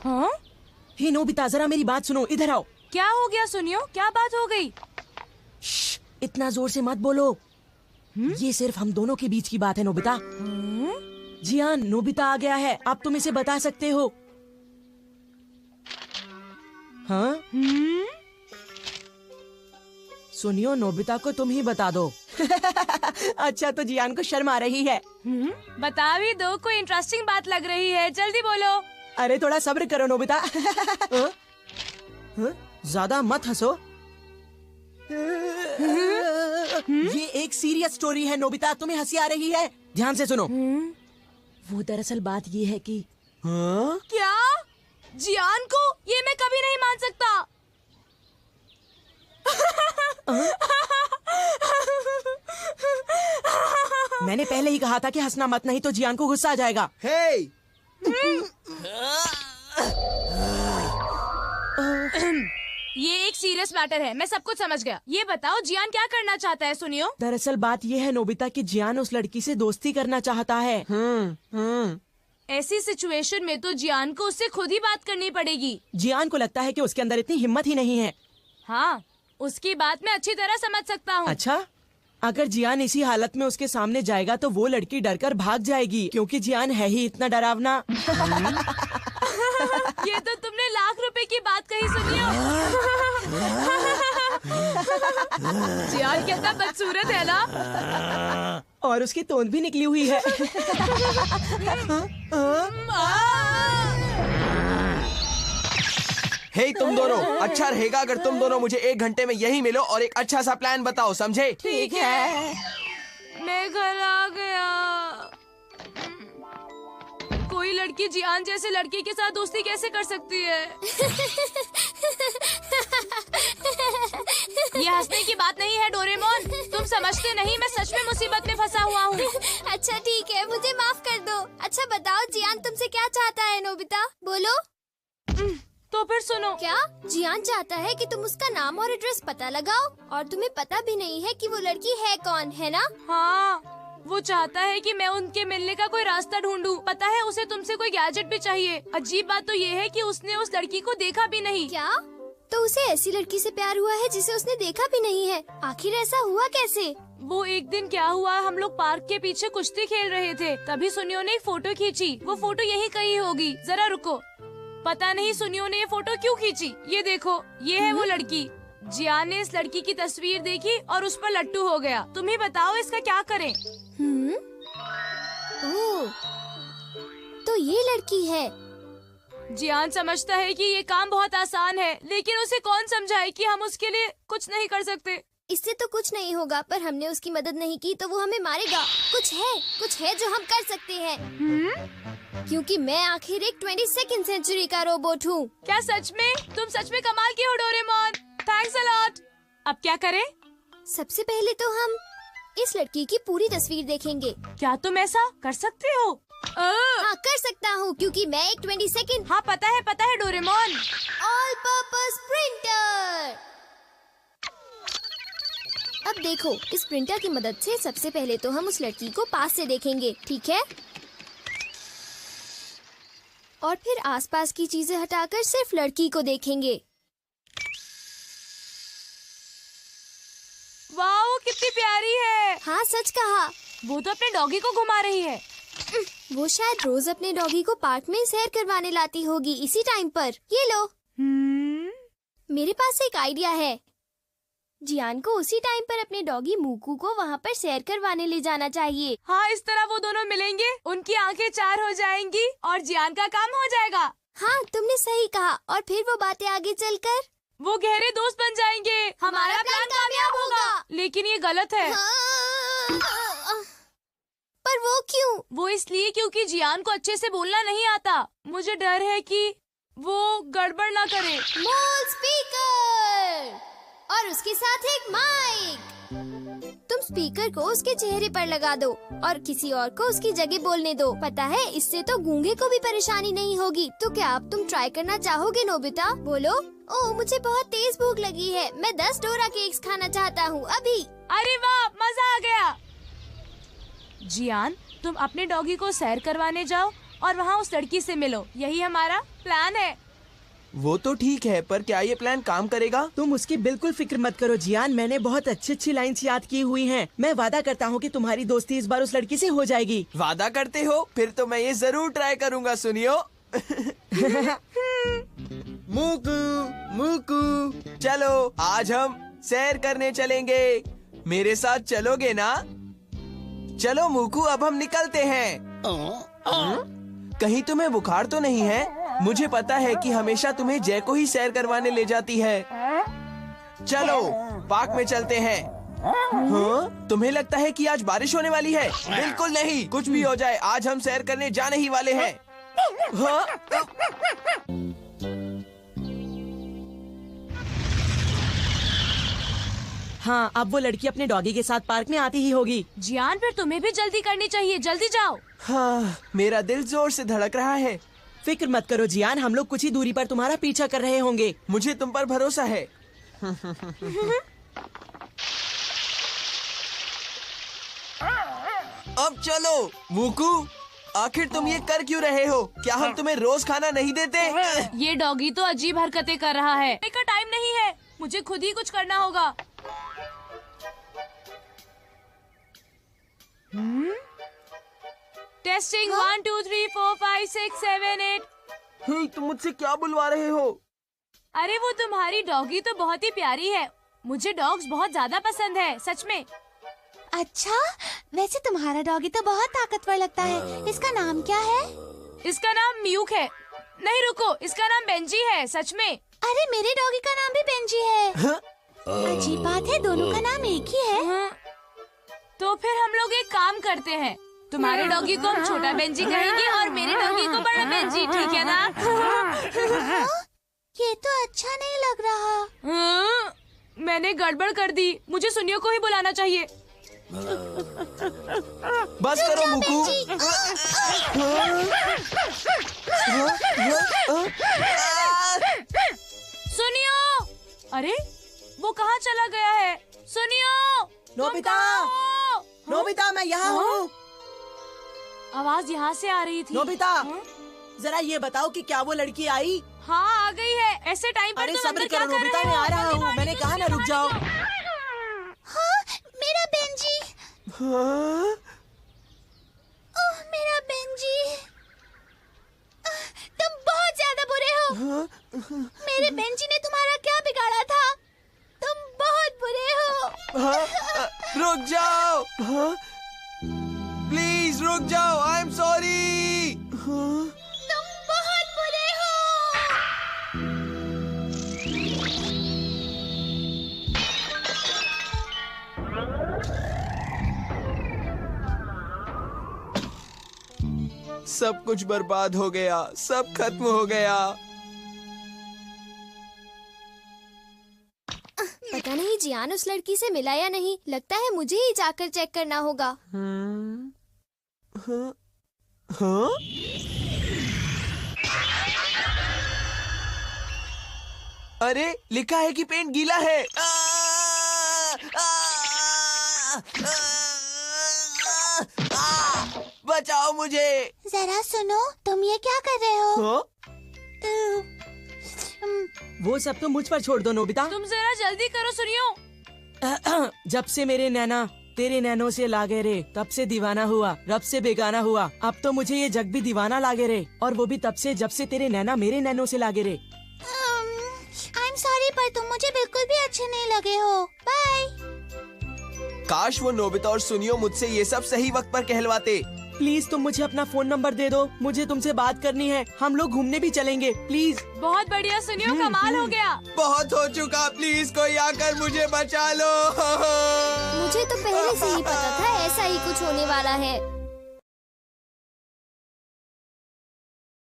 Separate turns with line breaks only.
हाँ?
हे नोबिता, जरा मेरी बात सुनो, इधर आओ।
क्या हो गया सुनियो, क्या बात हो गई?
इतना जोर से मत बोलो। ये सिर्फ हम दोनों के बीच की बात है नोबिता। जियान, नोबिता आ गया है, अब तुम इसे बता सकते हो। हाँ? सुनियो, नोबिता को तुम ही बता दो। अच्छा, तो जियान को शर्म आ रही है।
बता भी दो, कोई इंटरेस्टिंग बात लग रही है, जल्दी बोलो।
अरे थोड़ा सब्र करो नोबिता। हाँ? हाँ? ज्यादा मत हंसो। ये एक सीरियस स्टोरी है नोबिता, तुम्हें हंसी आ रही है? ध्यान से सुनो। वो दरअसल बात ये है कि
क्या? जियान को? ये मैं कभी नहीं मान सकता।
मैंने पहले ही कहा था कि हंसना मत, नहीं तो जियान को गुस्सा आ जाएगा।
हे!
ये एक सीरियस मैटर है, मैं सब कुछ समझ गया। ये बताओ जियान क्या करना चाहता है सुनियो?
दरअसल बात ये है नोबिता कि जियान उस लड़की से दोस्ती करना चाहता है।
ऐसी सिचुएशन में तो जियान को उससे खुद ही बात करनी पड़ेगी।
जियान को लगता है कि उसके अंदर इतनी हिम्मत ही नहीं है।
हाँ, उसकी बात मैं अच्छी तरह समझ सकता हूँ।
अच्छा, अगर जियान इसी हालत में उसके सामने जाएगा तो वो लड़की डरकर भाग जाएगी, क्योंकि जियान है ही इतना डरावना।
ये तो तुमने लाख रुपए की बात कही सुनियो। जियान कितना बदसूरत है ना।
और उसकी तोंद भी निकली हुई है।
हे तुम दोनों, अच्छा रहेगा अगर तुम दोनों मुझे 1 घंटे में यही मिलो और एक अच्छा सा प्लान बताओ, समझे?
ठीक है।
मैं घर आ गया। कोई लड़की जियान जैसे लड़के के साथ दोस्ती कैसे कर सकती है? ये हंसने की बात नहीं है डोरेमोन, तुम समझते नहीं, मैं सच में मुसीबत में फंसा हुआ हूँ।
अच्छा ठीक है, मुझे माफ कर दो। अच्छा बताओ जियान तुमसे क्या चाहता है नोबिता, बोलो।
तो फिर सुनो।
क्या? जियान चाहता है कि तुम उसका नाम और एड्रेस पता लगाओ, और तुम्हें पता भी नहीं है कि वो लड़की है कौन, है ना?
हाँ, वो चाहता है कि मैं उनके मिलने का कोई रास्ता ढूंढूं। पता है उसे तुमसे कोई गैजेट भी चाहिए। अजीब बात तो ये है कि उसने उस लड़की को देखा भी नहीं।
क्या? तो उसे ऐसी लड़की से प्यार हुआ है जिसे उसने देखा भी नहीं है? आखिर ऐसा हुआ कैसे?
वो एक दिन क्या हुआ, हम लोग पार्क के पीछे कुश्ती खेल रहे थे, तभी सुनियो ने एक फोटो खींची। वो फोटो यहीं कहीं होगी, जरा रुको। पता नहीं सुनियो ने ये फोटो क्यों खींची। ये देखो, ये है वो लड़की। जियान ने इस लड़की की तस्वीर देखी और उस पर लट्टू हो गया। तुम ही बताओ इसका क्या करें?
ओह, तो ये लड़की है।
जियान समझता है कि ये काम बहुत आसान है, लेकिन उसे कौन समझाए कि हम उसके लिए कुछ नहीं कर सकते।
इससे तो कुछ नहीं होगा, पर हमने उसकी मदद नहीं की तो वो हमें मारेगा। कुछ है जो हम कर सकते हैं। क्योंकि मैं आखिर एक 22वीं सेंचुरी का रोबोट हूँ।
क्या सच में? तुम सच में कमाल के हो डोरेमोन, थैंक्स अ लॉट। अब क्या करें?
सबसे पहले तो हम इस लड़की की पूरी तस्वीर देखेंगे।
क्या तुम ऐसा कर सकते हो?
हाँ, कर सकता हूँ, क्योंकि मैं एक 22nd।
हाँ पता है डोरेमोन।
All purpose printer. अब देखो, इस प्रिंटर की मदद से सबसे पहले तो हम उस लड़की को पास से देखेंगे, ठीक है? और फिर आसपास की चीजें हटाकर सिर्फ लड़की को देखेंगे।
वाओ, कितनी प्यारी है।
हाँ, सच कहा।
वो तो अपने डॉगी को घुमा रही है।
वो शायद रोज अपने डॉगी को पार्क में सैर करवाने लाती होगी इसी टाइम पर। ये लो। मेरे पास एक आइडिया है। जियान को उसी टाइम पर अपने डॉगी मूकू को वहाँ पर सैर करवाने ले जाना चाहिए।
हाँ, इस तरह वो दोनों मिलेंगे, उनकी आंखें चार हो जाएंगी और जियान का काम हो जाएगा।
हाँ, तुमने सही कहा। और फिर वो बातें आगे चलकर
वो गहरे दोस्त बन जाएंगे। हमारा प्लान कामयाब होगा। लेकिन ये गलत है।
पर वो क्यों?
वो इसलिए क्योंकि जियान को अच्छे से बोलना नहीं आता। मुझे डर है कि वो गड़बड़ ना करे।
मॉल स्पीकर और उसके साथ एक माइक। तुम स्पीकर को उसके चेहरे पर लगा दो और किसी और को उसकी जगह बोलने दो। पता है, इससे तो गूंगे को भी परेशानी नहीं होगी। तो क्या अब तुम ट्राई करना चाहोगे नोबिता? बोलो। ओह, मुझे बहुत तेज भूख लगी है। मैं 10 डोरा केक्स खाना चाहता हूँ अभी।
अरे वाह, मजा आ गया। जियान, तुम अपने डॉगी को सैर करवाने जाओ और वहाँ उस लड़की से मिलो। यही हमारा प्लान है।
वो तो ठीक है, पर क्या ये प्लान काम करेगा?
तुम उसकी बिल्कुल फिक्र मत करो जियान, मैंने बहुत अच्छी लाइंस याद की हुई हैं। मैं वादा करता हूँ कि तुम्हारी दोस्ती इस बार उस लड़की से हो जाएगी।
वादा करते हो? फिर तो मैं ये जरूर ट्राई करूँगा। सुनियो। मुकू मुकू, चलो आज हम सैर करने चलेंगे। मेरे साथ चलोगे ना? चलो मुकू, अब हम निकलते हैं। कहीं तुम्हें बुखार तो नहीं है? मुझे पता है कि हमेशा तुम्हें जय को ही सैर करवाने ले जाती है। चलो पार्क में चलते हैं। हाँ? तुम्हें लगता है कि आज बारिश होने वाली है? बिल्कुल नहीं, कुछ भी हो जाए आज हम सैर करने जाने ही वाले हैं। हाँ?
हाँ, अब वो लड़की अपने डॉगी के साथ पार्क में आती ही होगी।
जियान, फिर तुम्हें भी जल्दी करनी चाहिए। जल्दी जाओ।
हाँ, मेरा दिल जोर से धड़क रहा है।
फिक्र मत करो जियान, हम लोग कुछ ही दूरी पर तुम्हारा पीछा कर रहे होंगे।
मुझे तुम पर भरोसा है। अब चलो। मुकू, आखिर तुम ये कर क्यों रहे हो? क्या हम तुम्हें रोज खाना नहीं देते?
ये डॉगी तो अजीब हरकतें कर रहा है। का टाइम नहीं है, मुझे खुद ही कुछ करना होगा। टेस्टिंग 1 2 3 4 5 6 7 8।
हे, तुम मुझसे क्या बुलवा रहे हो?
अरे वो तुम्हारी डॉगी तो बहुत ही प्यारी है। मुझे डॉग्स बहुत ज्यादा पसंद है, सच में।
अच्छा, वैसे तुम्हारा डॉगी तो बहुत ताकतवर लगता है। इसका नाम क्या है?
इसका नाम म्यूक है। नहीं रुको, इसका नाम बेंजी है, सच में।
अरे मेरे डॉगी का नाम भी बेंजी है। अजीब बात है, दोनों का नाम एक ही है।
तो फिर हम लोग एक काम करते हैं, तुम्हारे डॉगी को हम छोटा बेंजी कहेंगे और मेरे डॉगी को बड़ा बेंजी, ठीक है ना?
ये तो अच्छा नहीं लग रहा।
मैंने गड़बड़ कर दी। मुझे सुनियो को ही बुलाना चाहिए।
बस करो मुकू।
सुनियो, अरे वो कहाँ चला गया है? सुनियो,
नोबिता, नोबिता, मैं यहाँ हूँ।
आवाज यहाँ से आ रही थी।
नोबिता, जरा ये बताओ कि क्या वो लड़की आई?
हाँ, आ गई है। ऐसे टाइम पर
अरे
तुम
सब्र
अंदर क्या
करो
कर
नोबिता,
रहे
मैं
हो?
आ रहा हूँ। मैंने कहा ना, रुक जाओ।
हाँ, मेरा बेंजी।
हाँ?
ओह, मेरा बेंजी। तुम बहुत ज्यादा बुरे हो। मेरे बेंजी ने तुम्हारा क्या बिगाड़ा था? तुम बहुत बुरे हो।
हाँ? रुक जाओ। हाँ? प्लीज रुक जाओ। I am sorry.
तुम बहुत बुरे हो।
सब कुछ बर्बाद हो गया, सब खत्म हो गया।
पता नहीं जियान उस लड़की से मिला या नहीं। लगता है मुझे ही जाकर चेक करना होगा।
हाँ? हाँ? अरे लिखा है कि पेंट गीला है। बचाओ मुझे।
जरा सुनो, तुम ये क्या कर रहे हो?
हाँ?
वो सब तो मुझ पर छोड़ दो नोबिता।
तुम जरा जल्दी करो सुनियो।
जब से मेरे नैना तेरे नैनों से लागे रे, तब से दीवाना हुआ, रब से बेगाना हुआ। अब तो मुझे ये जग भी दीवाना लागे रे, और वो भी तब से जब से तेरे नैना मेरे नैनों से लागे रे।
आई एम सॉरी, पर तुम मुझे बिल्कुल भी अच्छे नहीं लगे हो। बाय।
काश वो नोबिता और सुनियो मुझसे ये सब सही वक्त पर कहलवाते।
प्लीज तुम मुझे अपना फोन नंबर दे दो, मुझे तुमसे बात करनी है। हम लोग घूमने भी चलेंगे, प्लीज।
बहुत बढ़िया सुनियो, कमाल हो गया।
बहुत हो चुका, प्लीज कोई आकर मुझे बचा लो।
मुझे तो पहले से ही पता था ऐसा ही कुछ होने वाला है।